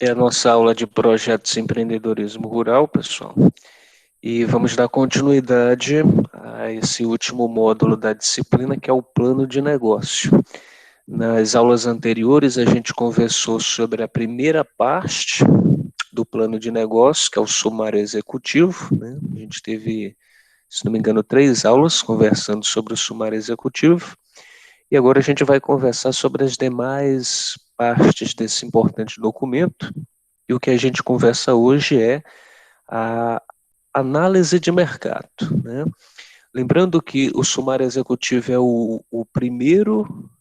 É a nossa aula de projetos de empreendedorismo rural, pessoal. E vamos dar continuidade a esse último módulo da disciplina, que é o plano de negócio. Nas aulas anteriores, a gente conversou sobre a primeira parte do plano de negócio, que é o sumário executivo, né? A gente teve, se não me engano, 3 aulas conversando sobre o sumário executivo. E agora a gente vai conversar sobre as demais partes desse importante documento. E o que a gente conversa hoje é a análise de mercado, né? Lembrando que o sumário executivo é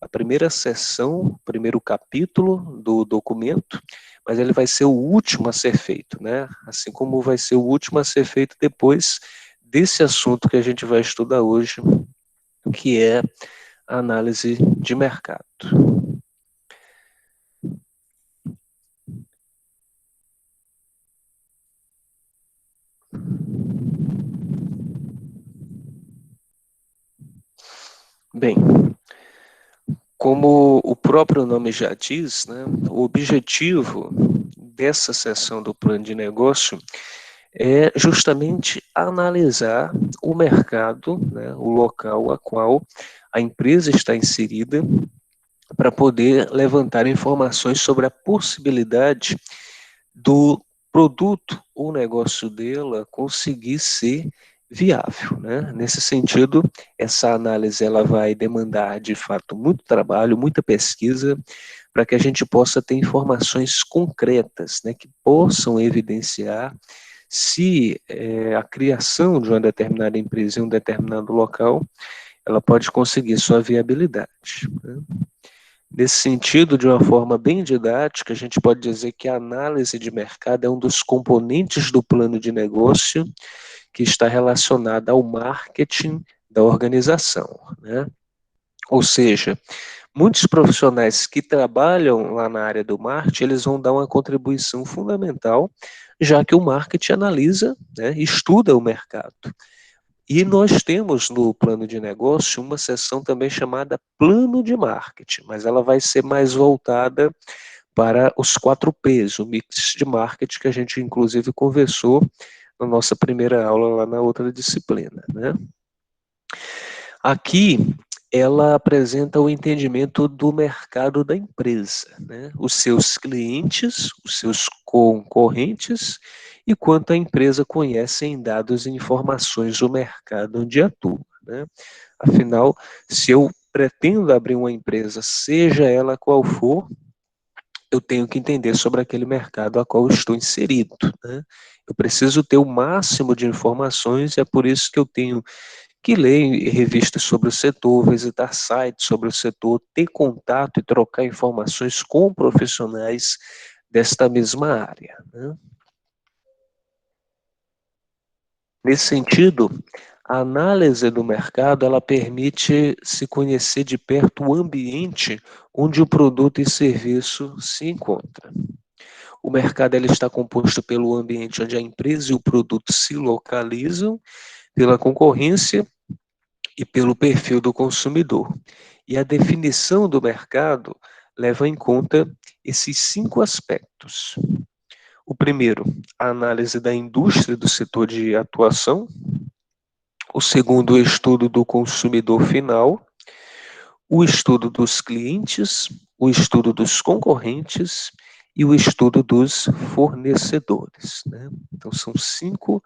a primeira seção, o primeiro capítulo do documento, mas ele vai ser o último a ser feito, né? Assim como vai ser o último a ser feito depois desse assunto que a gente vai estudar hoje, que é a análise de mercado. Bem, como o próprio nome já diz, né, o objetivo dessa seção do plano de negócio é justamente analisar o mercado, né, o local a qual a empresa está inserida, para poder levantar informações sobre a possibilidade do produto ou negócio dela conseguir ser viável, né? Nesse sentido, essa análise ela vai demandar de fato muito trabalho, muita pesquisa, para que a gente possa ter informações concretas, né, que possam evidenciar se a criação de uma determinada empresa em um determinado local, ela pode conseguir sua viabilidade, né? Nesse sentido, de uma forma bem didática, a gente pode dizer que a análise de mercado é um dos componentes do plano de negócio que está relacionado ao marketing da organização, né? Ou seja, muitos profissionais que trabalham lá na área do marketing, eles vão dar uma contribuição fundamental, já que o marketing analisa, né, estuda o mercado. E nós temos no plano de negócio uma seção também chamada plano de marketing, mas ela vai ser mais voltada para os 4 P's, o mix de marketing que a gente inclusive conversou na nossa primeira aula lá na outra disciplina, né? Aqui ela apresenta o entendimento do mercado da empresa, né? Os seus clientes, os seus concorrentes e quanto a empresa conhece em dados e informações do mercado onde atua, né? Afinal, se eu pretendo abrir uma empresa, seja ela qual for, eu tenho que entender sobre aquele mercado a qual eu estou inserido, né? Eu preciso ter o máximo de informações e é por isso que eu tenho que ler revistas sobre o setor, visitar sites sobre o setor, ter contato e trocar informações com profissionais desta mesma área, né? Nesse sentido, a análise do mercado ela permite se conhecer de perto o ambiente onde o produto e serviço se encontra. O mercado ele está composto pelo ambiente onde a empresa e o produto se localizam, pela concorrência e pelo perfil do consumidor. E a definição do mercado leva em conta esses 5 aspectos. O primeiro, a análise da indústria do setor de atuação. O segundo, o estudo do consumidor final. O estudo dos clientes, o estudo dos concorrentes e o estudo dos fornecedores, né? Então, são 5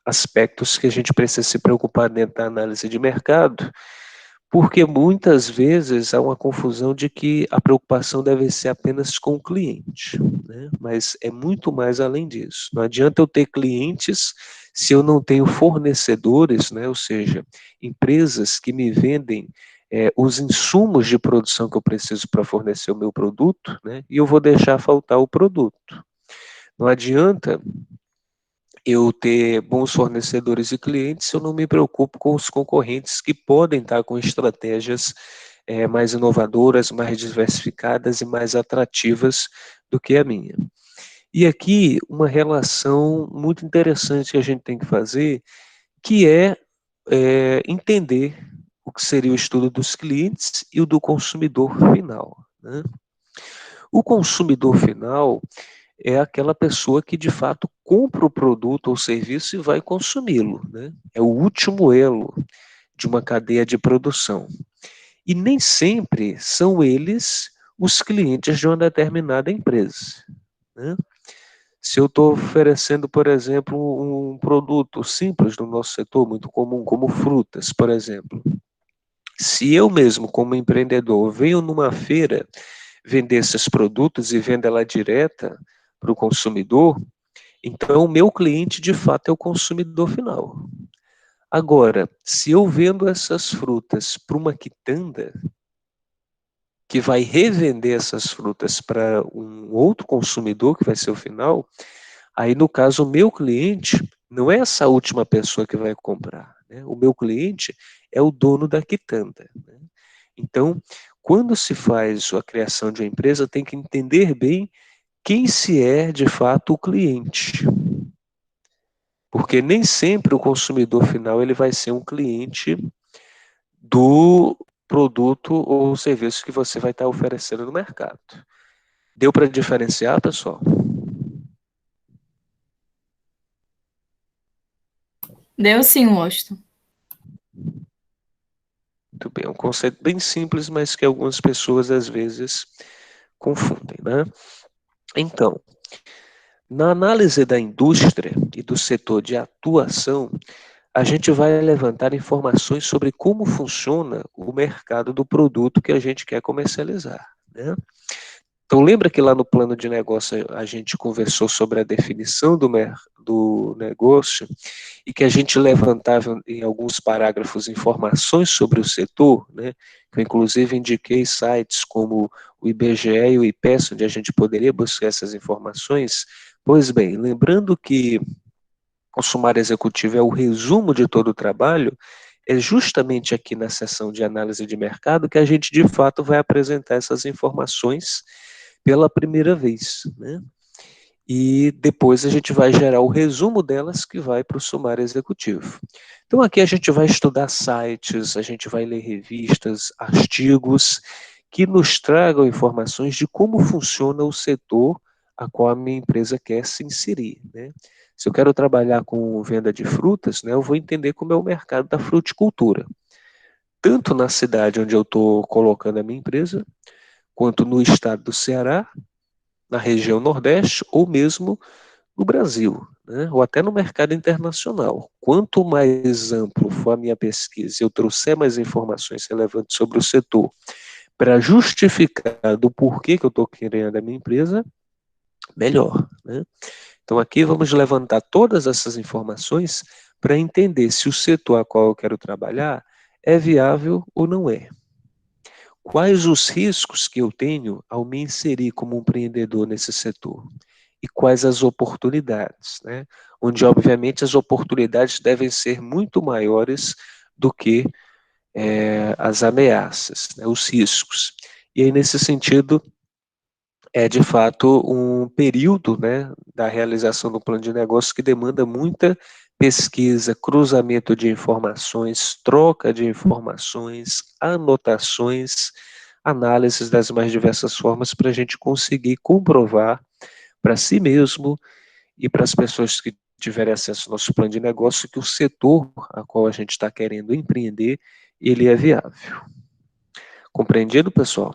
aspectos que a gente precisa se preocupar dentro da análise de mercado, porque muitas vezes há uma confusão de que a preocupação deve ser apenas com o cliente, né? Mas é muito mais além disso. Não adianta eu ter clientes se eu não tenho fornecedores, né? Ou seja, empresas que me vendem os insumos de produção que eu preciso para fornecer o meu produto, né? E eu vou deixar faltar o produto. Não adianta eu ter bons fornecedores e clientes se eu não me preocupo com os concorrentes que podem estar com estratégias mais inovadoras, mais diversificadas e mais atrativas do que a minha. E aqui uma relação muito interessante que a gente tem que fazer, que é entender o que seria o estudo dos clientes e o do consumidor final, né? O consumidor final é aquela pessoa que de fato compra o produto ou serviço e vai consumi-lo, né? É o último elo de uma cadeia de produção. E nem sempre são eles os clientes de uma determinada empresa, né? Se eu estou oferecendo, por exemplo, um produto simples no nosso setor, muito comum, como frutas, por exemplo. Se eu mesmo, como empreendedor, venho numa feira vender esses produtos e vendo ela direta para o consumidor, então o meu cliente de fato é o consumidor final. Agora, se eu vendo essas frutas para uma quitanda, que vai revender essas frutas para um outro consumidor, que vai ser o final, aí no caso o meu cliente não é essa última pessoa que vai comprar, né? O meu cliente é o dono da quitanda, né? Então, quando se faz a criação de uma empresa, tem que entender bem quem se é de fato o cliente, porque nem sempre o consumidor final ele vai ser um cliente do produto ou serviço que você vai estar oferecendo no mercado. Deu para diferenciar, pessoal? Deu sim, Washington. Muito bem, é um conceito bem simples, mas que algumas pessoas às vezes confundem, né? Então, na análise da indústria e do setor de atuação, a gente vai levantar informações sobre como funciona o mercado do produto que a gente quer comercializar, né? Então, lembra que lá no plano de negócio a gente conversou sobre a definição do negócio e que a gente levantava em alguns parágrafos informações sobre o setor, né? Que eu inclusive indiquei sites como o IBGE e o IPES, onde a gente poderia buscar essas informações. Pois bem, lembrando que o sumário executivo é o resumo de todo o trabalho, é justamente aqui na seção de análise de mercado que a gente de fato vai apresentar essas informações pela primeira vez, né? E depois a gente vai gerar o resumo delas que vai para o sumário executivo. Então aqui a gente vai estudar sites, a gente vai ler revistas, artigos que nos tragam informações de como funciona o setor a qual a minha empresa quer se inserir, né? Se eu quero trabalhar com venda de frutas, né, eu vou entender como é o mercado da fruticultura, tanto na cidade onde eu estou colocando a minha empresa, quanto no estado do Ceará, na região Nordeste ou mesmo no Brasil, né? Ou até no mercado internacional. Quanto mais amplo for a minha pesquisa e eu trouxer mais informações relevantes sobre o setor para justificar do porquê que eu estou querendo a minha empresa, melhor, né? Então aqui vamos levantar todas essas informações para entender se o setor a qual eu quero trabalhar é viável ou não é. Quais os riscos que eu tenho ao me inserir como empreendedor nesse setor? E quais as oportunidades, né? Onde, obviamente, as oportunidades devem ser muito maiores do que as ameaças, né? Os riscos. E aí, nesse sentido, é de fato um período, né, da realização do plano de negócio que demanda muita pesquisa, cruzamento de informações, troca de informações, anotações, análises das mais diversas formas para a gente conseguir comprovar para si mesmo e para as pessoas que tiverem acesso ao nosso plano de negócio que o setor a qual a gente está querendo empreender, ele é viável. Compreendido, pessoal?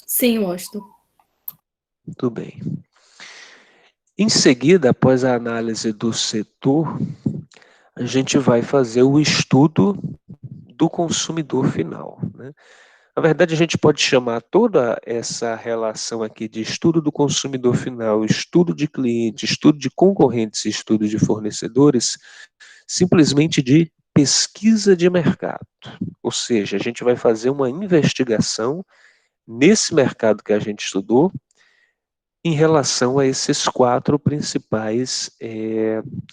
Sim, Washington. Muito bem. Em seguida, após a análise do setor, a gente vai fazer o estudo do consumidor final, né? Na verdade, a gente pode chamar toda essa relação aqui de estudo do consumidor final, estudo de cliente, estudo de concorrentes e estudo de fornecedores, simplesmente de pesquisa de mercado. Ou seja, a gente vai fazer uma investigação nesse mercado que a gente estudou em relação a esses quatro principais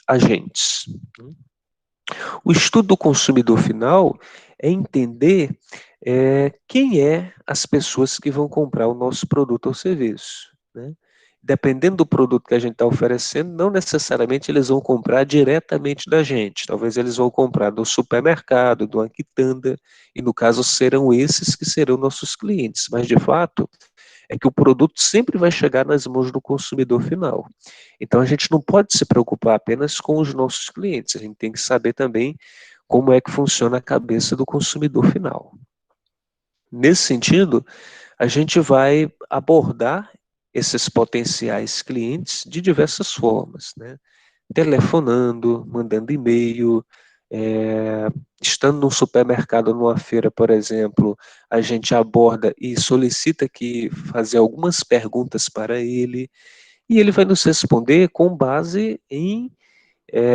agentes. O estudo do consumidor final é entender quem é as pessoas que vão comprar o nosso produto ou serviço, né? dependendo do produto que a gente está oferecendo, não necessariamente eles vão comprar diretamente da gente. Talvez eles vão comprar do supermercado, do Anquitanda, e no caso serão esses que serão nossos clientes. Mas de fato, é que o produto sempre vai chegar nas mãos do consumidor final. Então a gente não pode se preocupar apenas com os nossos clientes, a gente tem que saber também como é que funciona a cabeça do consumidor final. Nesse sentido, a gente vai abordar esses potenciais clientes de diversas formas, né? Telefonando, mandando e-mail, é, estando num supermercado, numa feira, por exemplo, a gente aborda e solicita que fazer algumas perguntas para ele, e ele vai nos responder com base em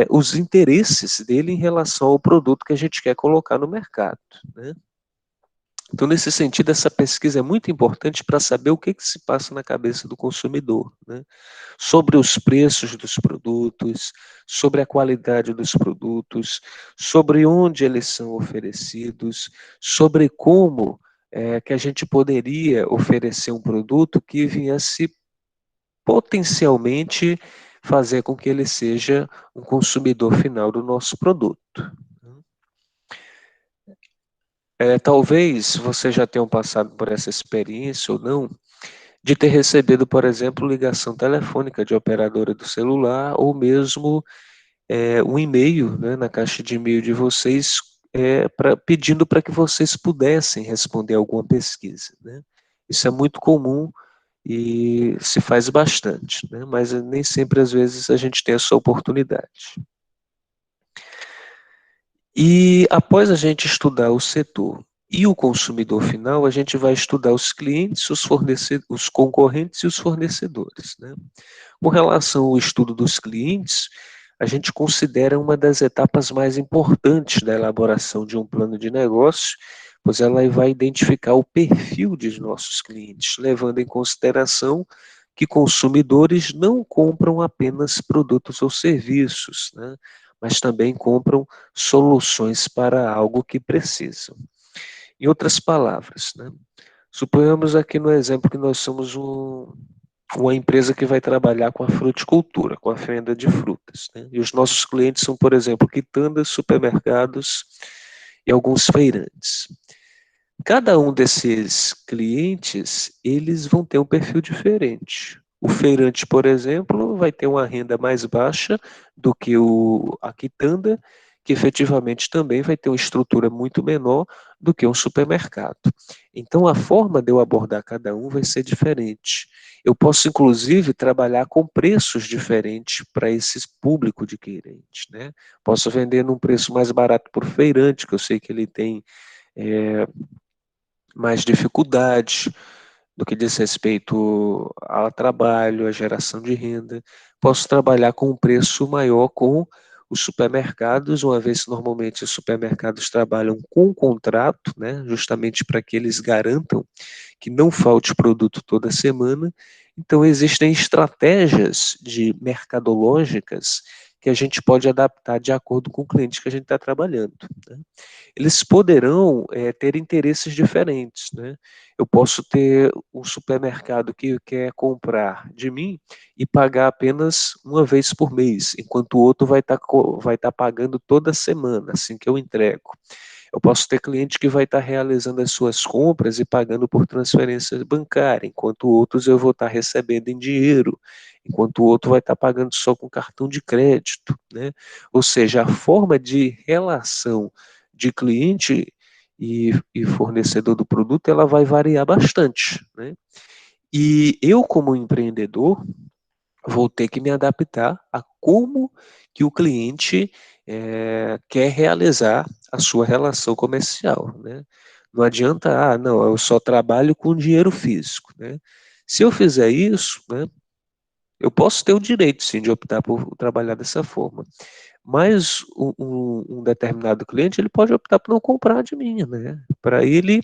os interesses dele em relação ao produto que a gente quer colocar no mercado, né? Então, nesse sentido, essa pesquisa é muito importante para saber o que se passa na cabeça do consumidor, né? Sobre os preços dos produtos, sobre a qualidade dos produtos, sobre onde eles são oferecidos, sobre como que a gente poderia oferecer um produto que viesse potencialmente fazer com que ele seja um consumidor final do nosso produto. Talvez você já tenha passado por essa experiência ou não, de ter recebido, por exemplo, ligação telefônica de operadora do celular ou mesmo um e-mail, né, na caixa de e-mail de vocês, pedindo para que vocês pudessem responder alguma pesquisa, né? Isso é muito comum e se faz bastante, né? Mas nem sempre, às vezes, a gente tem essa oportunidade. E após a gente estudar o setor e o consumidor final, a gente vai estudar os clientes, os concorrentes e os fornecedores, né? Com relação ao estudo dos clientes, a gente considera uma das etapas mais importantes da elaboração de um plano de negócio, pois ela vai identificar o perfil de nossos clientes, levando em consideração que consumidores não compram apenas produtos ou serviços, né, mas também compram soluções para algo que precisam. Em outras palavras, né, suponhamos aqui no exemplo que nós somos uma empresa que vai trabalhar com a fruticultura, com a venda de frutas, né? E os nossos clientes são, por exemplo, quitandas, supermercados e alguns feirantes. Cada um desses clientes, eles vão ter um perfil diferente. O feirante, por exemplo, vai ter uma renda mais baixa do que a quitanda, que efetivamente também vai ter uma estrutura muito menor do que um supermercado. Então, a forma de eu abordar cada um vai ser diferente. Eu posso, inclusive, trabalhar com preços diferentes para esse público adquirente, né? Posso vender num preço mais barato para o feirante, que eu sei que ele tem mais dificuldades do que diz respeito ao trabalho, à geração de renda. Posso trabalhar com um preço maior com os supermercados, uma vez que normalmente os supermercados trabalham com um contrato, né, justamente para que eles garantam que não falte produto toda semana. Então, existem estratégias mercadológicas que a gente pode adaptar de acordo com o cliente que a gente está trabalhando, né? Eles poderão ter interesses diferentes, né? Eu posso ter um supermercado que quer comprar de mim e pagar apenas uma vez por mês, enquanto o outro vai tá pagando toda semana, assim que eu entrego. Eu posso ter cliente que vai estar realizando as suas compras e pagando por transferência bancária, enquanto outros eu vou estar recebendo em dinheiro, enquanto o outro vai estar pagando só com cartão de crédito, né? Ou seja, a forma de relação de cliente e fornecedor do produto, ela vai variar bastante, né? E eu, como empreendedor, vou ter que me adaptar a como que o cliente quer realizar a sua relação comercial, né? Não adianta, não, eu só trabalho com dinheiro físico, né? Se eu fizer isso, né, eu posso ter o direito, sim, de optar por trabalhar dessa forma. Mas um determinado cliente, ele pode optar por não comprar de mim, né? Para ele,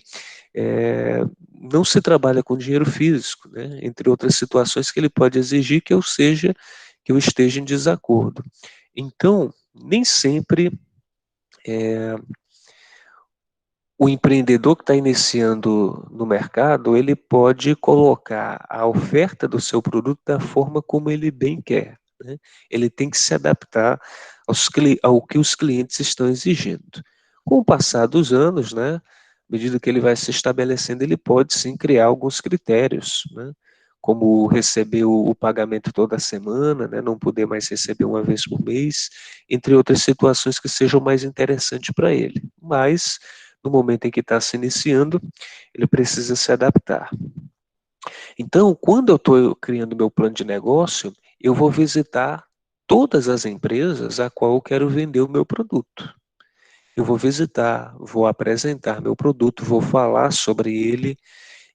não se trabalha com dinheiro físico, né? Entre outras situações que ele pode exigir que eu esteja em desacordo. Então, nem sempre O empreendedor que está iniciando no mercado, ele pode colocar a oferta do seu produto da forma como ele bem quer, né? Ele tem que se adaptar ao que os clientes estão exigindo. Com o passar dos anos, né, à medida que ele vai se estabelecendo, ele pode sim criar alguns critérios, né, como receber o pagamento toda semana, né, não poder mais receber uma vez por mês, entre outras situações que sejam mais interessantes para ele. Mas no momento em que está se iniciando, ele precisa se adaptar. Então, quando eu estou criando meu plano de negócio, eu vou visitar todas as empresas a qual eu quero vender o meu produto. Eu vou visitar, vou apresentar meu produto, vou falar sobre ele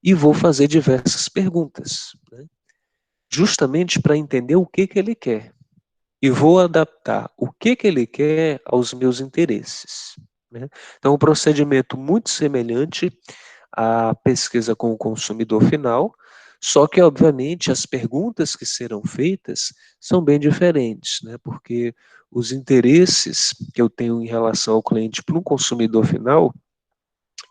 e vou fazer diversas perguntas, né? Justamente para entender o que ele quer. E vou adaptar o que ele quer aos meus interesses, né? Então, um procedimento muito semelhante à pesquisa com o consumidor final, só que, obviamente, as perguntas que serão feitas são bem diferentes, né? Porque os interesses que eu tenho em relação ao cliente para um consumidor final,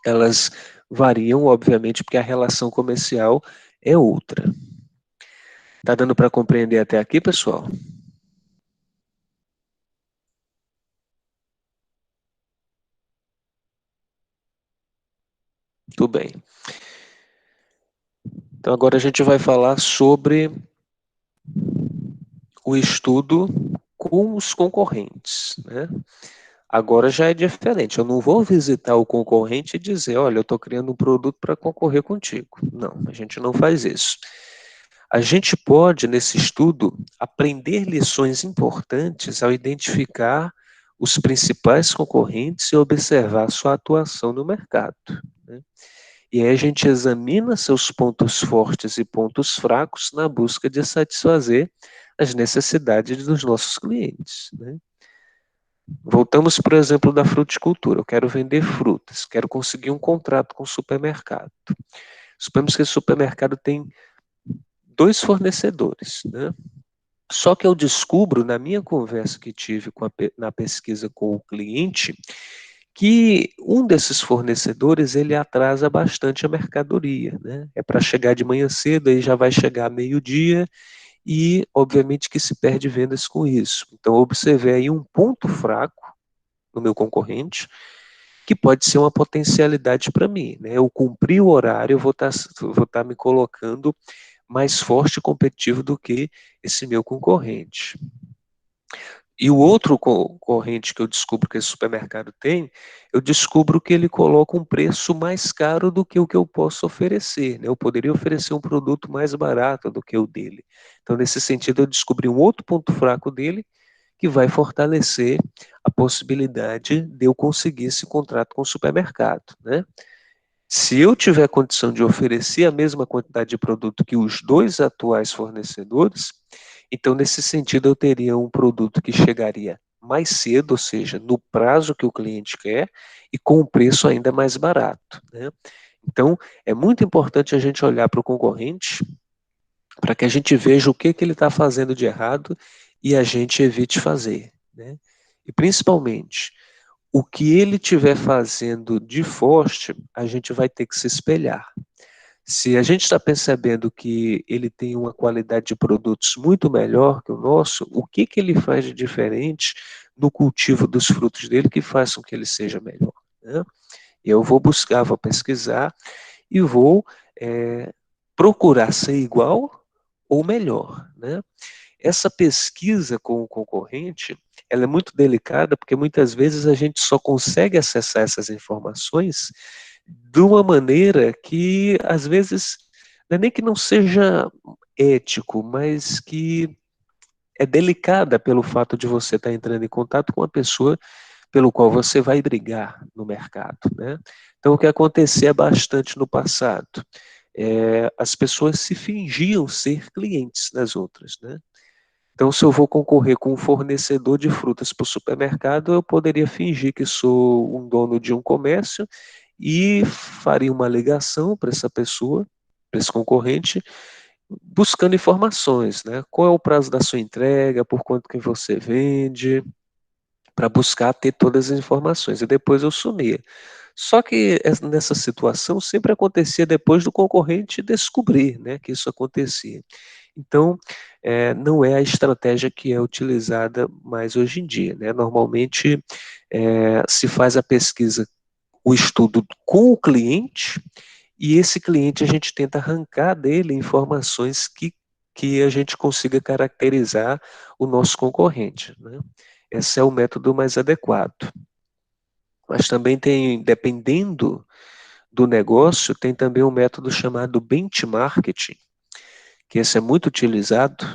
elas variam, obviamente, porque a relação comercial é outra. Tá dando para compreender até aqui, pessoal? Tudo bem. Então agora a gente vai falar sobre o estudo com os concorrentes, né? Agora já é diferente. Eu não vou visitar o concorrente e dizer, olha, eu estou criando um produto para concorrer contigo. Não, a gente não faz isso. A gente pode, nesse estudo, aprender lições importantes ao identificar os principais concorrentes e observar sua atuação no mercado, né? E aí a gente examina seus pontos fortes e pontos fracos na busca de satisfazer as necessidades dos nossos clientes, né? Voltamos, por exemplo, da fruticultura. Eu quero vender frutas, quero conseguir um contrato com o supermercado. Suponhamos que esse supermercado tem dois fornecedores, né? Só que eu descubro, na minha conversa que tive na pesquisa com o cliente, que um desses fornecedores ele atrasa bastante a mercadoria, né? É para chegar de manhã cedo, aí já vai chegar meio-dia e, obviamente, que se perde vendas com isso. Então, eu observei aí um ponto fraco no meu concorrente, que pode ser uma potencialidade para mim, né? Eu cumprir o horário, eu vou tá me colocando mais forte e competitivo do que esse meu concorrente. E o outro concorrente que eu descubro que esse supermercado tem, eu descubro que ele coloca um preço mais caro do que o que eu posso oferecer, né? Eu poderia oferecer um produto mais barato do que o dele. Então, nesse sentido, eu descobri um outro ponto fraco dele que vai fortalecer a possibilidade de eu conseguir esse contrato com o supermercado, né? Se eu tiver condição de oferecer a mesma quantidade de produto que os dois atuais fornecedores, então nesse sentido eu teria um produto que chegaria mais cedo, ou seja, no prazo que o cliente quer e com um preço ainda mais barato, né? Então é muito importante a gente olhar para o concorrente para que a gente veja o que ele está fazendo de errado e a gente evite fazer, né? E principalmente o que ele estiver fazendo de forte, a gente vai ter que se espelhar. Se a gente está percebendo que ele tem uma qualidade de produtos muito melhor que o nosso, o que ele faz de diferente no cultivo dos frutos dele que faz com que ele seja melhor, né? Eu vou buscar, vou pesquisar e vou procurar ser igual ou melhor, né? Essa pesquisa com o concorrente, ela é muito delicada porque muitas vezes a gente só consegue acessar essas informações de uma maneira que às vezes não é nem que não seja ético, mas que é delicada pelo fato de você estar entrando em contato com uma pessoa pelo qual você vai brigar no mercado, né? Então o que acontecia bastante no passado, as pessoas se fingiam ser clientes das outras, né? Então, se eu vou concorrer com um fornecedor de frutas para o supermercado, eu poderia fingir que sou um dono de um comércio e faria uma ligação para essa pessoa, para esse concorrente, buscando informações, né? Qual é o prazo da sua entrega, por quanto que você vende, para buscar ter todas as informações. E depois eu sumia. Só que nessa situação sempre acontecia depois do concorrente descobrir, né, que isso acontecia. Então, não é a estratégia que é utilizada mais hoje em dia, né? Normalmente se faz a pesquisa, o estudo com o cliente, e esse cliente a gente tenta arrancar dele informações que a gente consiga caracterizar o nosso concorrente, né? Esse é o método mais adequado. Mas também tem, dependendo do negócio, tem também um método chamado benchmarking, que esse é muito utilizado,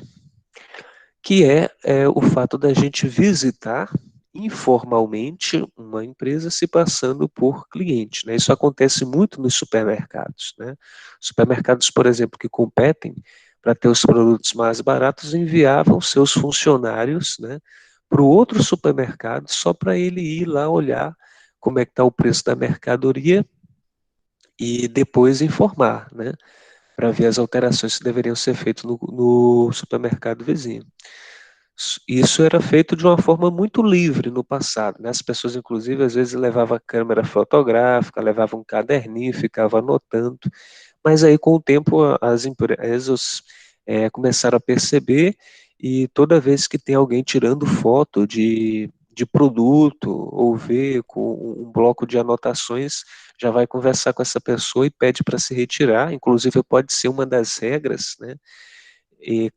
que é o fato da gente visitar informalmente uma empresa se passando por cliente, né? Isso acontece muito nos supermercados, né? Supermercados, por exemplo, que competem para ter os produtos mais baratos, enviavam seus funcionários, né, para o outro supermercado só para ele ir lá olhar como é que está o preço da mercadoria e depois informar, né, para ver as alterações que deveriam ser feitas no supermercado vizinho. Isso era feito de uma forma muito livre no passado, né? As pessoas, inclusive, às vezes levavam câmera fotográfica, levavam um caderninho, ficavam anotando, mas aí com o tempo as empresas começaram a perceber, e toda vez que tem alguém tirando foto de produto ou vê com um bloco de anotações, já vai conversar com essa pessoa e pede para se retirar, inclusive pode ser uma das regras, né?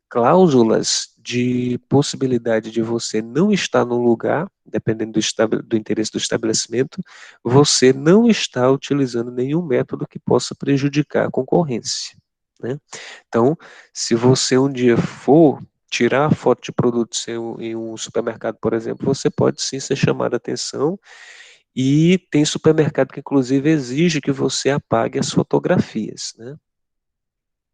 Cláusulas de possibilidade de você não estar no lugar, dependendo do interesse do estabelecimento, você não está utilizando nenhum método que possa prejudicar a concorrência, né? Então, se você um dia for tirar a foto de produto seu em um supermercado, por exemplo, você pode sim ser chamado a atenção, e tem supermercado que inclusive exige que você apague as fotografias, né?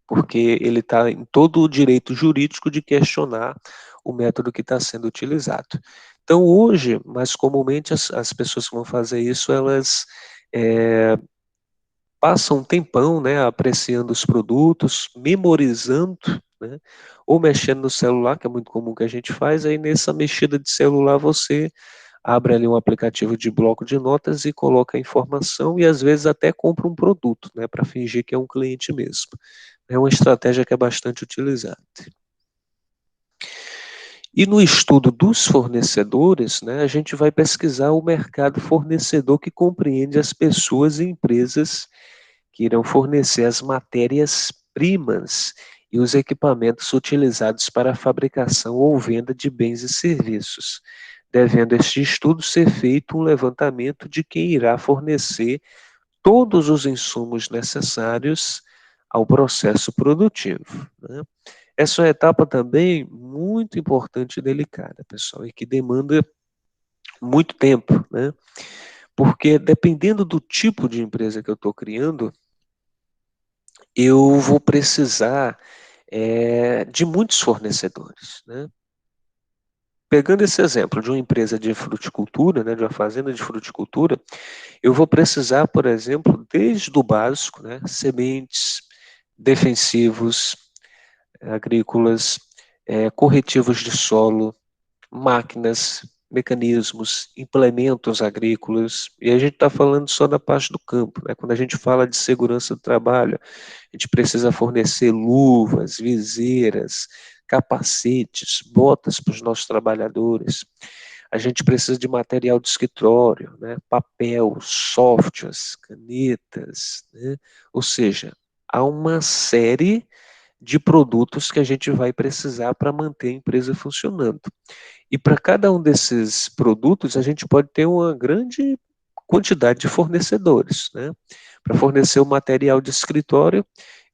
Porque ele está em todo o direito jurídico de questionar o método que está sendo utilizado. Então, hoje, mais comumente, as pessoas que vão fazer isso, elas passam um tempão, né, apreciando os produtos, memorizando, né, ou mexendo no celular, que é muito comum que a gente faz, aí nessa mexida de celular você abre ali um aplicativo de bloco de notas e coloca a informação, e às vezes até compra um produto, né, para fingir que é um cliente mesmo. É uma estratégia que é bastante utilizada. E no estudo dos fornecedores, né, a gente vai pesquisar o mercado fornecedor, que compreende as pessoas e empresas que irão fornecer as matérias-primas e os equipamentos utilizados para a fabricação ou venda de bens e serviços, devendo este estudo ser feito um levantamento de quem irá fornecer todos os insumos necessários ao processo produtivo, né? Essa é uma etapa também muito importante e delicada, pessoal, e que demanda muito tempo, né? Porque dependendo do tipo de empresa que eu estou criando, eu vou precisar de muitos fornecedores, né? Pegando esse exemplo de uma empresa de fruticultura, né, de uma fazenda de fruticultura, eu vou precisar, por exemplo, desde o básico, né, sementes, defensivos agrícolas, corretivos de solo, máquinas, mecanismos, implementos agrícolas, e a gente está falando só da parte do campo, né? Quando a gente fala de segurança do trabalho, a gente precisa fornecer luvas, viseiras, capacetes, botas para os nossos trabalhadores. A gente precisa de material de escritório, né? Papel, softwares, canetas, né? Ou seja, há uma série de produtos que a gente vai precisar para manter a empresa funcionando. E para cada um desses produtos, a gente pode ter uma grande quantidade de fornecedores, né? Para fornecer o material de escritório,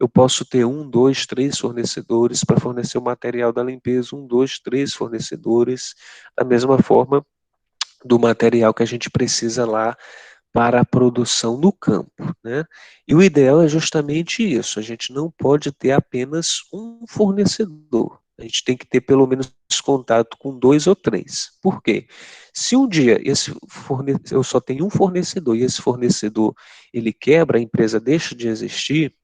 eu posso ter um, dois, três fornecedores. Para fornecer o material da limpeza, um, dois, três fornecedores. Da mesma forma, do material que a gente precisa lá para a produção no campo, né? E o ideal é justamente isso, a gente não pode ter apenas um fornecedor, a gente tem que ter pelo menos contato com dois ou três. Por quê? Se um dia eu só tenho um fornecedor e esse fornecedor ele quebra, a empresa deixa de existir,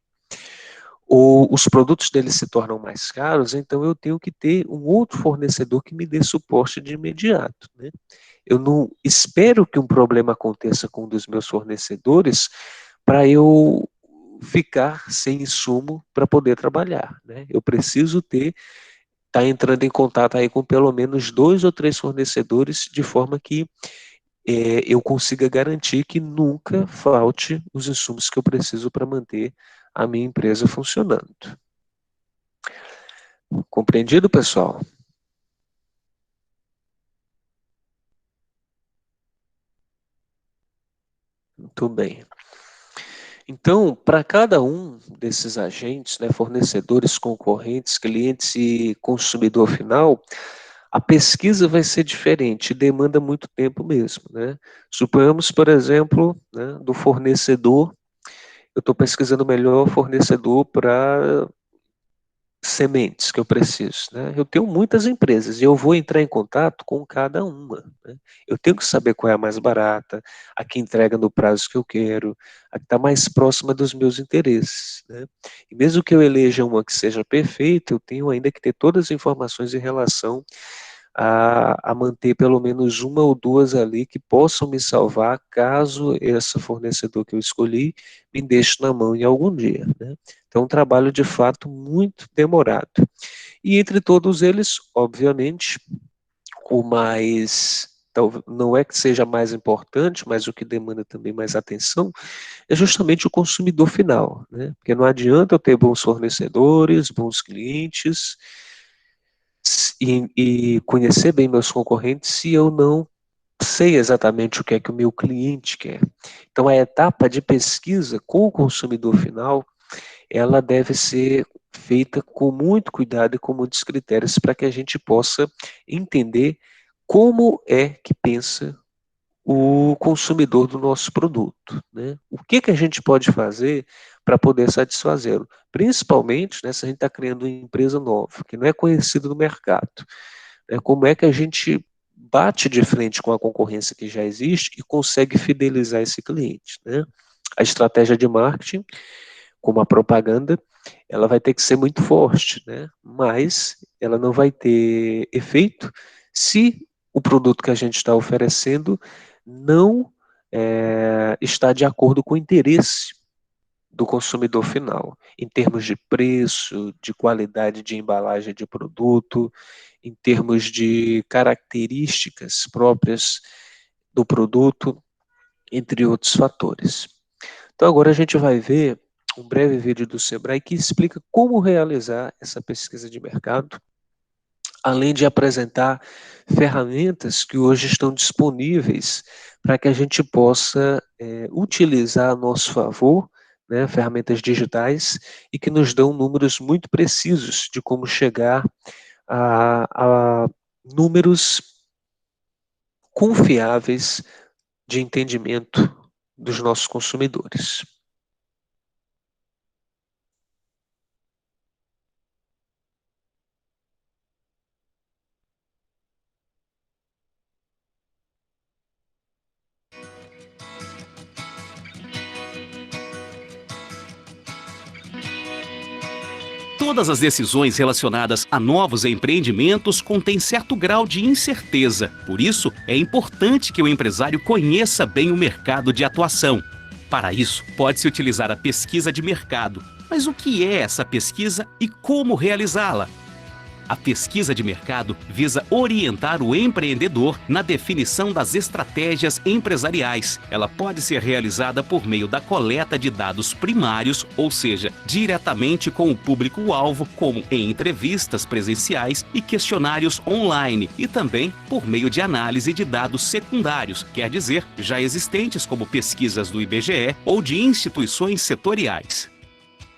ou os produtos deles se tornam mais caros, então eu tenho que ter um outro fornecedor que me dê suporte de imediato, né? Eu não espero que um problema aconteça com um dos meus fornecedores para eu ficar sem insumo para poder trabalhar, né? Eu preciso estar entrando em contato aí com pelo menos 2 ou 3 fornecedores, de forma que eu consiga garantir que nunca falte os insumos que eu preciso para manter a minha empresa funcionando. Compreendido, pessoal? Muito bem. Então, para cada um desses agentes, né, fornecedores, concorrentes, clientes e consumidor final, a pesquisa vai ser diferente e demanda muito tempo mesmo, né? Suponhamos, por exemplo, né, do fornecedor, eu estou pesquisando o melhor fornecedor para sementes que eu preciso, né? Eu tenho muitas empresas e eu vou entrar em contato com cada uma, né? Eu tenho que saber qual é a mais barata, a que entrega no prazo que eu quero, a que está mais próxima dos meus interesses, né? E mesmo que eu eleja uma que seja perfeita, eu tenho ainda que ter todas as informações em relação a manter pelo menos 1 ou 2 ali que possam me salvar caso esse fornecedor que eu escolhi me deixe na mão em algum dia, né? Então, um trabalho de fato muito demorado. E entre todos eles, obviamente, o mais, não é que seja mais importante, mas o que demanda também mais atenção, é justamente o consumidor final, né? Porque não adianta eu ter bons fornecedores, bons clientes, e conhecer bem meus concorrentes se eu não sei exatamente o que é que o meu cliente quer. Então, a etapa de pesquisa com o consumidor final, ela deve ser feita com muito cuidado e com muitos critérios para que a gente possa entender como é que pensa o consumidor do nosso produto, né? O que que a gente pode fazer para poder satisfazê-lo? Principalmente, né, se a gente está criando uma empresa nova, que não é conhecida no mercado, né? Como é que a gente bate de frente com a concorrência que já existe e consegue fidelizar esse cliente, né? A estratégia de marketing, como a propaganda, ela vai ter que ser muito forte, né? Mas ela não vai ter efeito se o produto que a gente está oferecendo não está de acordo com o interesse do consumidor final, em termos de preço, de qualidade de embalagem de produto, em termos de características próprias do produto, entre outros fatores. Então agora a gente vai ver um breve vídeo do Sebrae que explica como realizar essa pesquisa de mercado, além de apresentar ferramentas que hoje estão disponíveis para que a gente possa utilizar a nosso favor, né, ferramentas digitais, e que nos dão números muito precisos de como chegar a números confiáveis de entendimento dos nossos consumidores. Todas as decisões relacionadas a novos empreendimentos contêm certo grau de incerteza. Por isso, é importante que o empresário conheça bem o mercado de atuação. Para isso, pode-se utilizar a pesquisa de mercado. Mas o que é essa pesquisa e como realizá-la? A pesquisa de mercado visa orientar o empreendedor na definição das estratégias empresariais. Ela pode ser realizada por meio da coleta de dados primários, ou seja, diretamente com o público-alvo, como em entrevistas presenciais e questionários online, e também por meio de análise de dados secundários, quer dizer, já existentes como pesquisas do IBGE ou de instituições setoriais.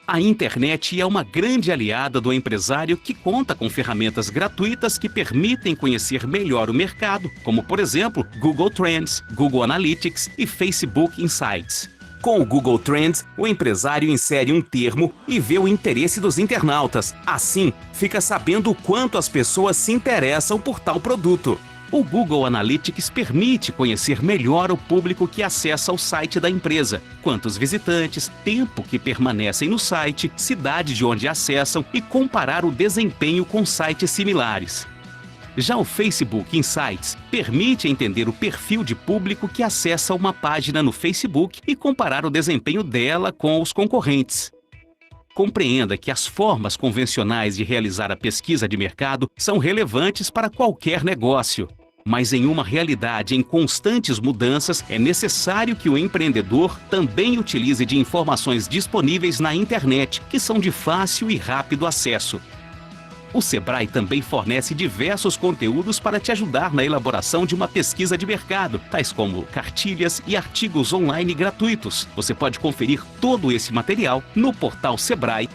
A internet é uma grande aliada do empresário que conta com ferramentas gratuitas que permitem conhecer melhor o mercado, como, por exemplo, Google Trends, Google Analytics e Facebook Insights. Com o Google Trends, o empresário insere um termo e vê o interesse dos internautas. Assim, fica sabendo o quanto as pessoas se interessam por tal produto. O Google Analytics permite conhecer melhor o público que acessa o site da empresa, quantos visitantes, tempo que permanecem no site, cidade de onde acessam e comparar o desempenho com sites similares. Já o Facebook Insights permite entender o perfil de público que acessa uma página no Facebook e comparar o desempenho dela com os concorrentes. Compreenda que as formas convencionais de realizar a pesquisa de mercado são relevantes para qualquer negócio. Mas em uma realidade em constantes mudanças, é necessário que o empreendedor também utilize de informações disponíveis na internet, que são de fácil e rápido acesso. O Sebrae também fornece diversos conteúdos para te ajudar na elaboração de uma pesquisa de mercado, tais como cartilhas e artigos online gratuitos. Você pode conferir todo esse material no portal Sebrae.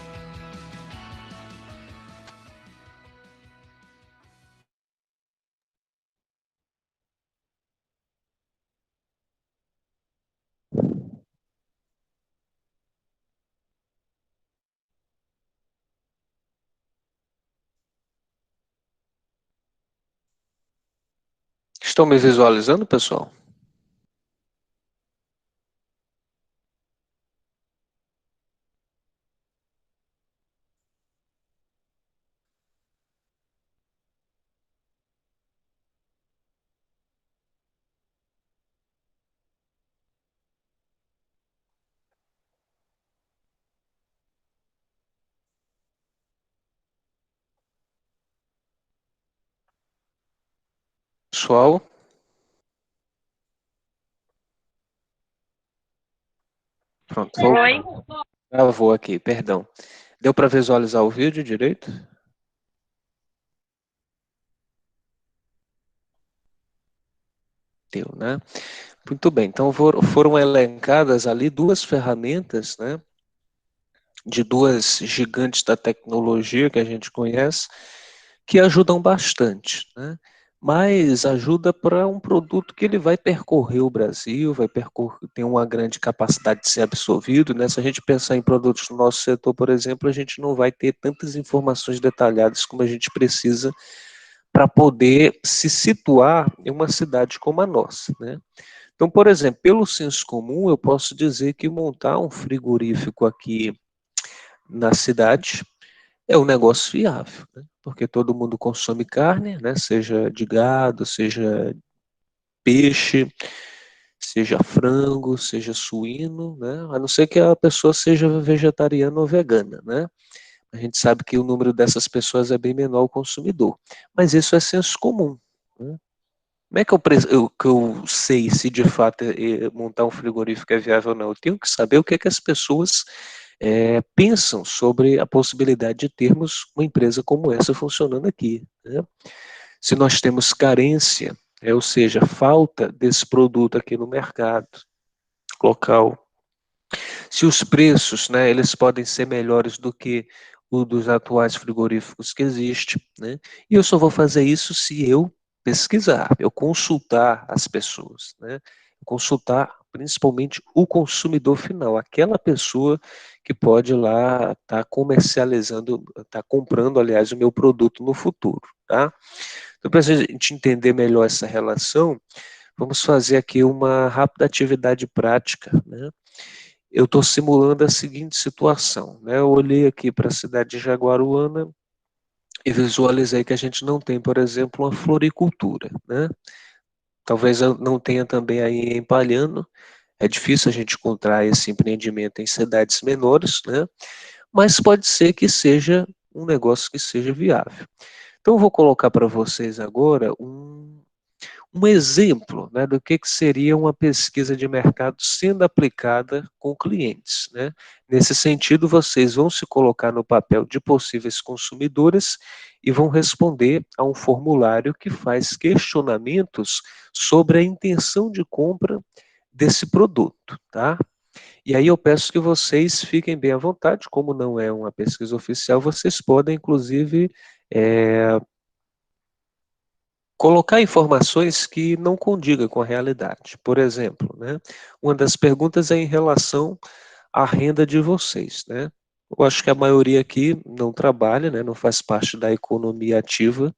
Estão me visualizando, pessoal? Pessoal? Pronto, vou. Oi. Vou aqui, perdão. Deu para visualizar o vídeo direito? Deu, né? Muito bem, então foram elencadas ali duas ferramentas, né, de duas gigantes da tecnologia que a gente conhece, que ajudam bastante, né? Mas ajuda para um produto que ele vai percorrer o Brasil, tem uma grande capacidade de ser absorvido, né? Se a gente pensar em produtos do nosso setor, por exemplo, a gente não vai ter tantas informações detalhadas como a gente precisa para poder se situar em uma cidade como a nossa, né? Então, por exemplo, pelo senso comum, eu posso dizer que montar um frigorífico aqui na cidade é um negócio viável, né? Porque todo mundo consome carne, né? Seja de gado, seja peixe, seja frango, seja suíno, né? A não ser que a pessoa seja vegetariana ou vegana, né? A gente sabe que o número dessas pessoas é bem menor ao consumidor, mas isso é senso comum, né? Como é que que eu sei se de fato montar um frigorífico é viável ou não? Eu tenho que saber o que é que as pessoas pensam sobre a possibilidade de termos uma empresa como essa funcionando aqui, né? Se nós temos carência, ou seja, falta desse produto aqui no mercado local, se os preços, né, eles podem ser melhores do que o dos atuais frigoríficos que existem, né? E eu só vou fazer isso se eu pesquisar, eu consultar as pessoas, né? Consultar principalmente o consumidor final, aquela pessoa que pode lá estar comercializando, estar comprando, aliás, o meu produto no futuro, tá? Então, para a gente entender melhor essa relação, vamos fazer aqui uma rápida atividade prática, né? Eu estou simulando a seguinte situação, né? Eu olhei aqui para a cidade de Jaguaruana e visualizei que a gente não tem, por exemplo, uma floricultura, né? Talvez eu não tenha também aí em Palhano, é difícil a gente encontrar esse empreendimento em cidades menores, né? Mas pode ser que seja um negócio que seja viável. Então, eu vou colocar para vocês agora um exemplo, né, do que seria uma pesquisa de mercado sendo aplicada com clientes, né? Nesse sentido, vocês vão se colocar no papel de possíveis consumidores e vão responder a um formulário que faz questionamentos sobre a intenção de compra desse produto, tá? E aí eu peço que vocês fiquem bem à vontade, como não é uma pesquisa oficial, vocês podem, inclusive, colocar informações que não condiga com a realidade. Por exemplo, né, uma das perguntas é em relação à renda de vocês, né? Eu acho que a maioria aqui não trabalha, né, não faz parte da economia ativa.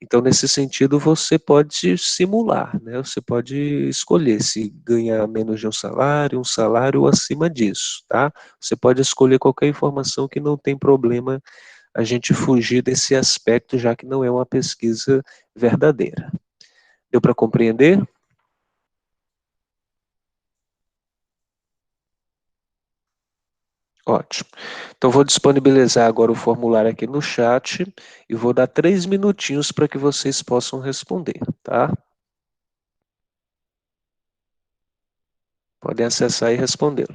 Então, nesse sentido, você pode simular, né? Você pode escolher se ganha menos de um salário ou acima disso, tá? Você pode escolher qualquer informação que não tem problema a gente fugir desse aspecto, já que não é uma pesquisa verdadeira. Deu para compreender? Ótimo. Então, vou disponibilizar agora o formulário aqui no chat e vou dar 3 minutinhos para que vocês possam responder, tá? Podem acessar e responder.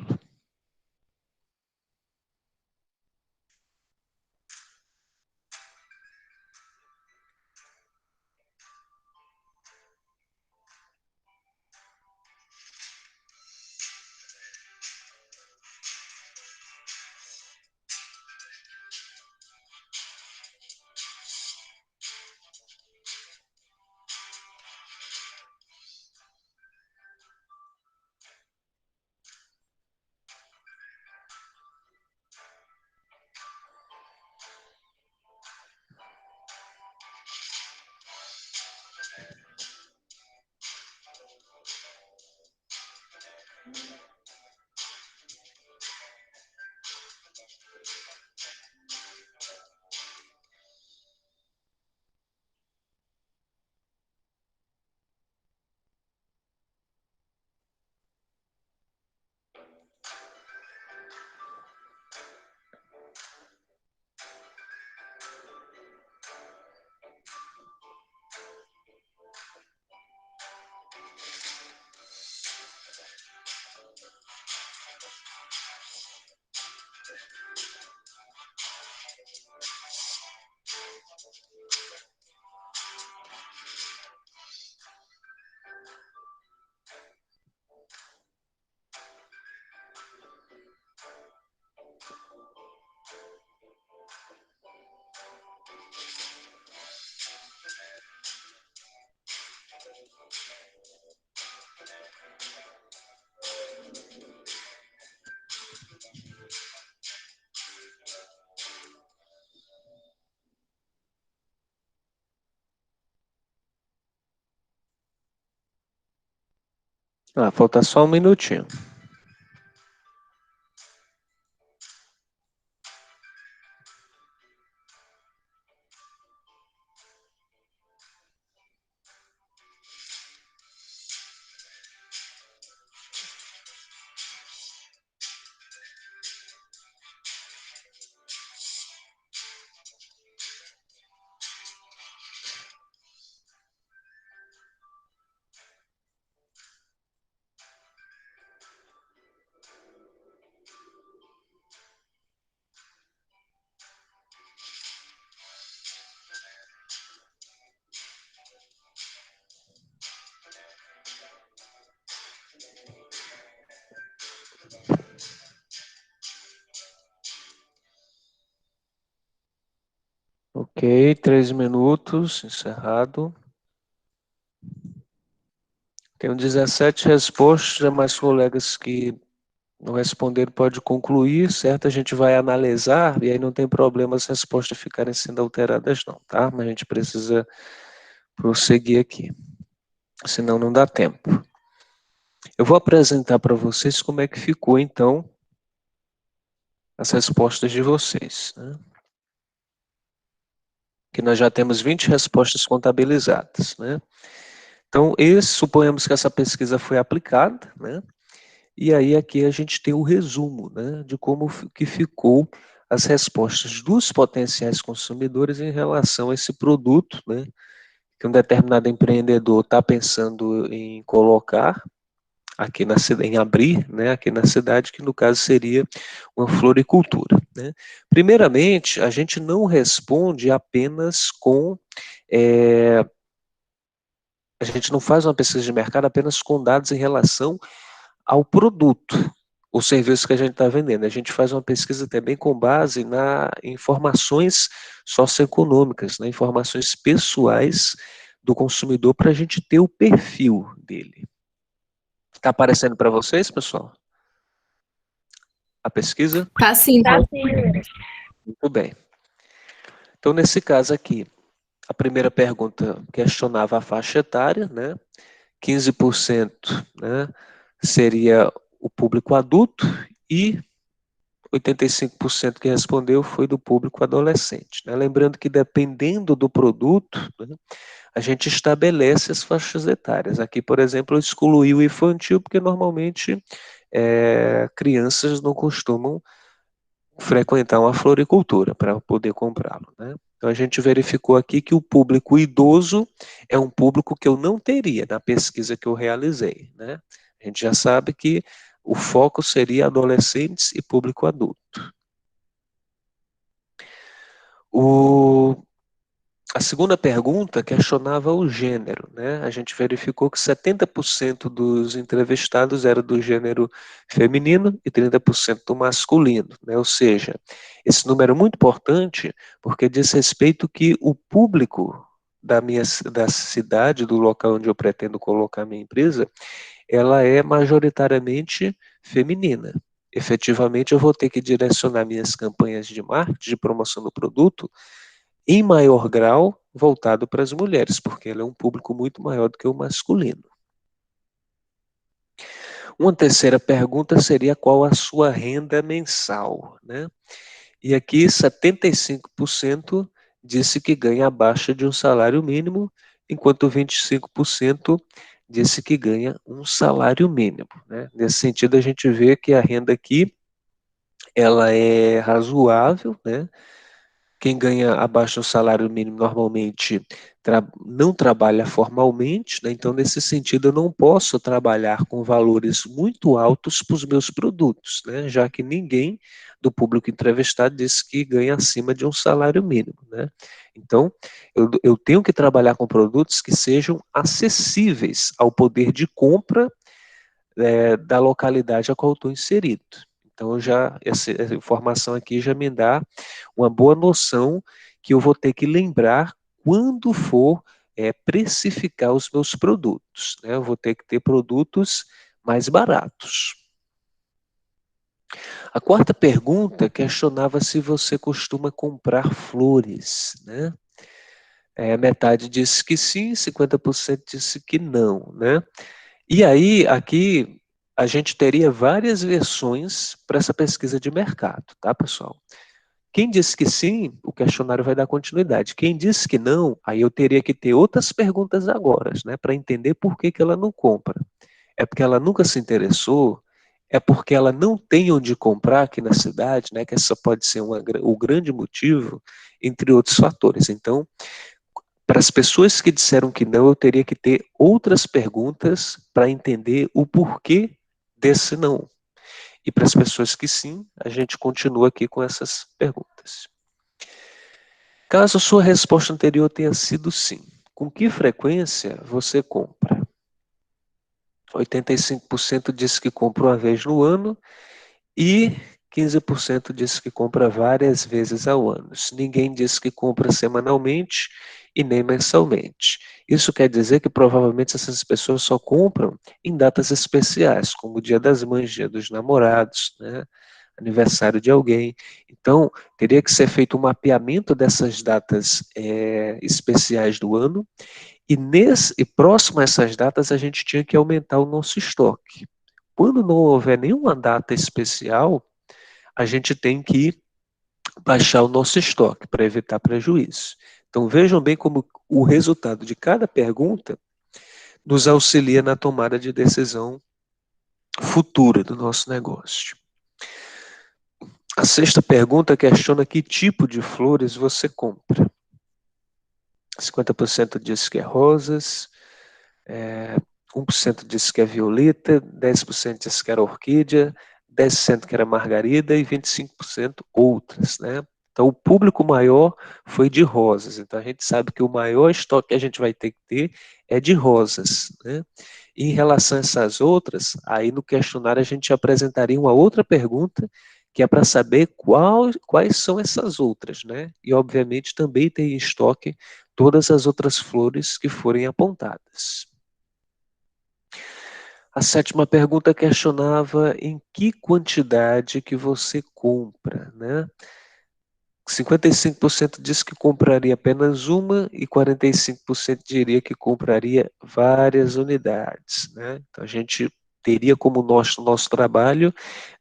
Ah, falta só 1 minutinho. Ok, 3 minutos, encerrado. Tenho 17 respostas, demais colegas que não responderam pode concluir, certo? A gente vai analisar e aí não tem problema as respostas ficarem sendo alteradas não, tá? Mas a gente precisa prosseguir aqui, senão não dá tempo. Eu vou apresentar para vocês como é que ficou, então, as respostas de vocês, né? Que nós já temos 20 respostas contabilizadas, né? Então, suponhamos que essa pesquisa foi aplicada, né? E aí aqui a gente tem o resumo, né, de como que ficou as respostas dos potenciais consumidores em relação a esse produto, né, que um determinado empreendedor está pensando em colocar aqui na cidade, em abrir, né, aqui na cidade, que no caso seria uma floricultura, né. Primeiramente, a gente não responde apenas com a gente não faz uma pesquisa de mercado apenas com dados em relação ao produto, o serviço que a gente está vendendo. A gente faz uma pesquisa também com base em informações socioeconômicas, né, informações pessoais do consumidor para a gente ter o perfil dele. Está aparecendo para vocês, pessoal? a pesquisa? Tá sim, Tá doutor. sim. Muito bem. Então, nesse caso aqui, a primeira pergunta questionava a faixa etária, né? 15%, né, seria o público adulto e 85% que respondeu foi do público adolescente, né? Lembrando que dependendo do produto, né, a gente estabelece as faixas etárias. Aqui, por exemplo, eu excluí o infantil porque normalmente crianças não costumam frequentar uma floricultura para poder comprá-lo, né? Então a gente verificou aqui que o público idoso é um público que eu não teria na pesquisa que eu realizei, né? A gente já sabe que o foco seria adolescentes e público adulto. A segunda pergunta questionava o gênero, né? A gente verificou que 70% dos entrevistados era do gênero feminino e 30% do masculino, né? Ou seja, esse número é muito importante porque diz respeito que o público da cidade, do local onde eu pretendo colocar minha empresa, ela é majoritariamente feminina. Efetivamente, eu vou ter que direcionar minhas campanhas de marketing, de promoção do produto, em maior grau voltado para as mulheres, porque ela é um público muito maior do que o masculino. Uma terceira pergunta seria qual a sua renda mensal, né? E aqui 75% disse que ganha abaixo de um salário mínimo, enquanto 25% disse que ganha um salário mínimo, né? Nesse sentido, a gente vê que a renda aqui ela é razoável, né? Quem ganha abaixo do salário mínimo normalmente não trabalha formalmente, né? Então, nesse sentido, eu não posso trabalhar com valores muito altos para os meus produtos, né? Já que ninguém do público entrevistado disse que ganha acima de um salário mínimo, né? Então, eu tenho que trabalhar com produtos que sejam acessíveis ao poder de compra da localidade a qual eu estou inserido. Então, essa informação aqui já me dá uma boa noção que eu vou ter que lembrar quando for precificar os meus produtos, né? Eu vou ter que ter produtos mais baratos. A quarta pergunta questionava se você costuma comprar flores, né? Metade disse que sim, 50% disse que não, né? E aí, aqui, a gente teria várias versões para essa pesquisa de mercado, tá, pessoal? Quem disse que sim, o questionário vai dar continuidade. Quem disse que não, aí eu teria que ter outras perguntas agora, né, para entender por que que ela não compra. É porque ela nunca se interessou? É porque ela não tem onde comprar aqui na cidade, né, que essa pode ser o grande motivo, entre outros fatores. Então, para as pessoas que disseram que não, eu teria que ter outras perguntas para entender o porquê desse não. E para as pessoas que sim, a gente continua aqui com essas perguntas. Caso a sua resposta anterior tenha sido sim, com que frequência você compra? 85% disse que compra uma vez no ano e 15% disse que compra várias vezes ao ano. Ninguém disse que compra semanalmente e nem mensalmente. Isso quer dizer que provavelmente essas pessoas só compram em datas especiais, como o Dia das Mães, Dia dos Namorados, né? Aniversário de alguém. Então, teria que ser feito um mapeamento dessas datas especiais do ano e próximo a essas datas a gente tinha que aumentar o nosso estoque. Quando não houver nenhuma data especial, a gente tem que baixar o nosso estoque para evitar prejuízo. Então vejam bem como o resultado de cada pergunta nos auxilia na tomada de decisão futura do nosso negócio. A sexta pergunta questiona que tipo de flores você compra. 50% diz que é rosas, 1% disse que é violeta, 10% disse que era orquídea, 10% que era margarida e 25% outras, né? Então, o público maior foi de rosas. Então, a gente sabe que o maior estoque que a gente vai ter que ter é de rosas, né? E em relação a essas outras, aí no questionário a gente apresentaria uma outra pergunta, que é para saber quais são essas outras, né? E, obviamente, também ter em estoque todas as outras flores que forem apontadas. A sétima pergunta questionava em que quantidade que você compra, né? 55% disse que compraria apenas uma e 45% diria que compraria várias unidades, né? Então a gente teria como nosso trabalho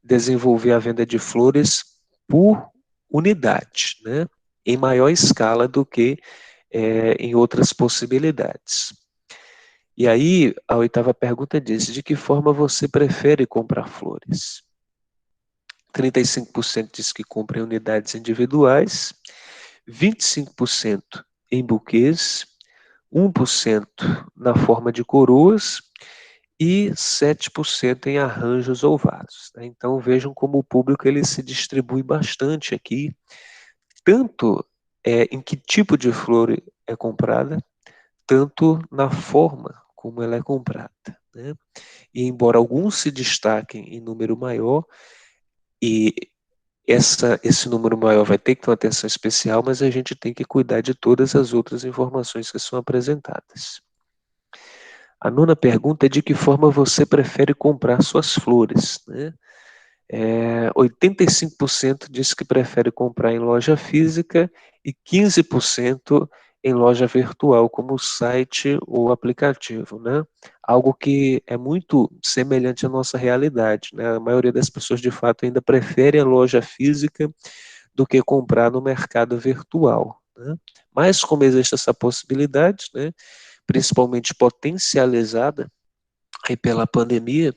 desenvolver a venda de flores por unidade, né? Em maior escala do que em outras possibilidades. E aí, a oitava pergunta diz: de que forma você prefere comprar flores? 35% diz que compra em unidades individuais, 25% em buquês, 1% na forma de coroas e 7% em arranjos ou vasos. Então vejam como o público ele se distribui bastante aqui, tanto em que tipo de flor é comprada, tanto na forma como ela é comprada, né? E embora alguns se destaquem em número maior, e esse número maior vai ter que ter uma atenção especial, mas a gente tem que cuidar de todas as outras informações que são apresentadas. A nona pergunta é de que forma você prefere comprar suas flores, né? 85% diz que prefere comprar em loja física e 15% em loja virtual, como site ou aplicativo, né? Algo que é muito semelhante à nossa realidade, né? A maioria das pessoas, de fato, ainda prefere a loja física do que comprar no mercado virtual, né? Mas como existe essa possibilidade, né, principalmente potencializada aí pela pandemia,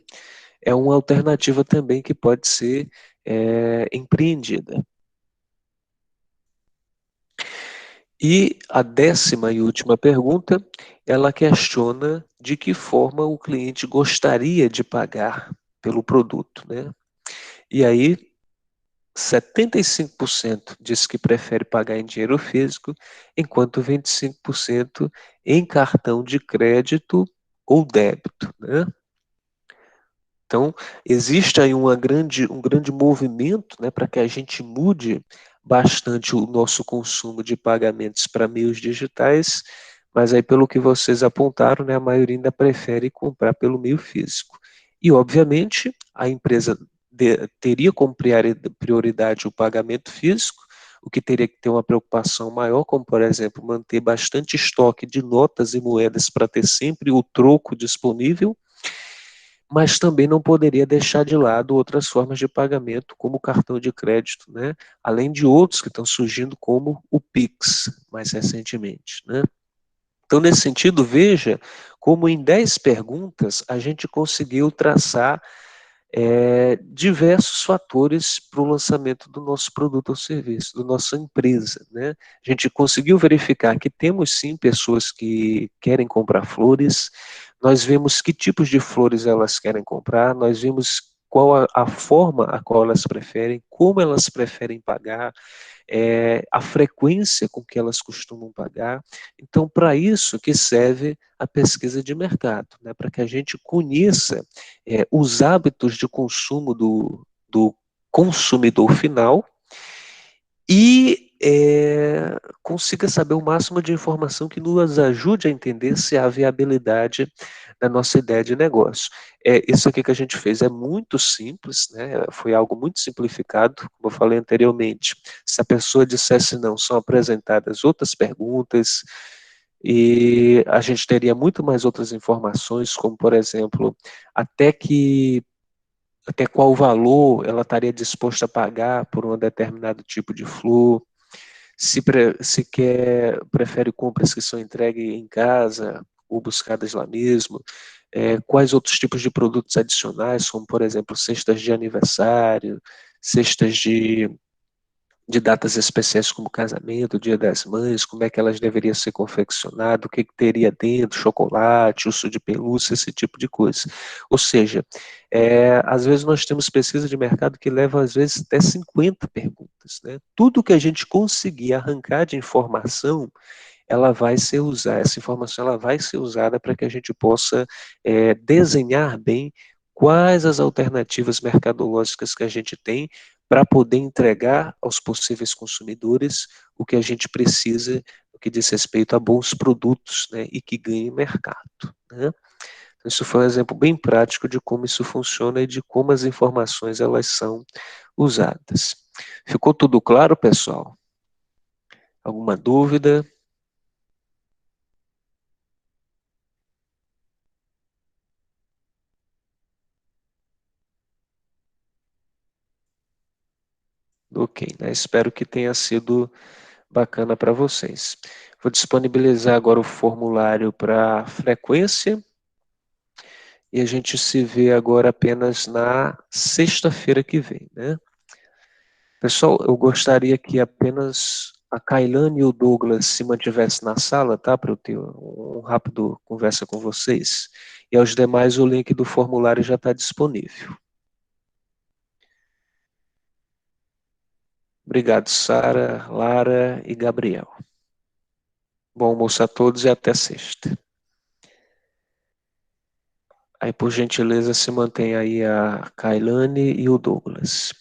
é uma alternativa também que pode ser empreendida. E a décima e última pergunta, ela questiona de que forma o cliente gostaria de pagar pelo produto, né? E aí, 75% diz que prefere pagar em dinheiro físico, enquanto 25% em cartão de crédito ou débito, né? Então, existe aí um grande movimento, né, para que a gente mude bastante o nosso consumo de pagamentos para meios digitais, mas aí pelo que vocês apontaram, né, a maioria ainda prefere comprar pelo meio físico. E, obviamente, a empresa teria como prioridade o pagamento físico, o que teria que ter uma preocupação maior, como, por exemplo, manter bastante estoque de notas e moedas para ter sempre o troco disponível, mas também não poderia deixar de lado outras formas de pagamento, como o cartão de crédito, né? Além de outros que estão surgindo, como o Pix, mais recentemente, né? Então, nesse sentido, veja como em 10 perguntas a gente conseguiu traçar diversos fatores para o lançamento do nosso produto ou serviço, da nossa empresa, né? A gente conseguiu verificar que temos sim pessoas que querem comprar flores, nós vemos que tipos de flores elas querem comprar, nós vimos qual a forma a qual elas preferem, como elas preferem pagar, a frequência com que elas costumam pagar. Então, para isso que serve a pesquisa de mercado, né? Para que a gente conheça os hábitos de consumo do consumidor final e consiga saber o máximo de informação que nos ajude a entender se há viabilidade da nossa ideia de negócio. Isso aqui que a gente fez é muito simples, né? Foi algo muito simplificado, como eu falei anteriormente. Se a pessoa dissesse não, são apresentadas outras perguntas e a gente teria muito mais outras informações, como, por exemplo, até qual valor ela estaria disposta a pagar por um determinado tipo de flor, se prefere compras que são entregues em casa ou buscadas lá mesmo, quais outros tipos de produtos adicionais, como, por exemplo, cestas de aniversário, cestas de datas especiais como casamento, Dia das Mães, como é que elas deveriam ser confeccionadas, o que, que teria dentro, chocolate, urso de pelúcia, esse tipo de coisa. Ou seja, às vezes nós temos pesquisa de mercado que leva às vezes até 50 perguntas, né? Tudo que a gente conseguir arrancar de informação, essa informação ela vai ser usada para que a gente possa desenhar bem quais as alternativas mercadológicas que a gente tem para poder entregar aos possíveis consumidores o que a gente precisa, no que diz respeito a bons produtos, né, e que ganhem mercado, né? Isso foi um exemplo bem prático de como isso funciona e de como as informações elas são usadas. Ficou tudo claro, pessoal? Alguma dúvida? Ok, né? Espero que tenha sido bacana para vocês. Vou disponibilizar agora o formulário para frequência e a gente se vê agora apenas na sexta-feira que vem, né? Pessoal, eu gostaria que apenas a Kailane e o Douglas se mantivessem na sala, tá? Para eu ter um rápido conversa com vocês. E aos demais o link do formulário já está disponível. Obrigado, Sara, Lara e Gabriel. Bom almoço a todos e até sexta. Aí, por gentileza, se mantém aí a Kailane e o Douglas.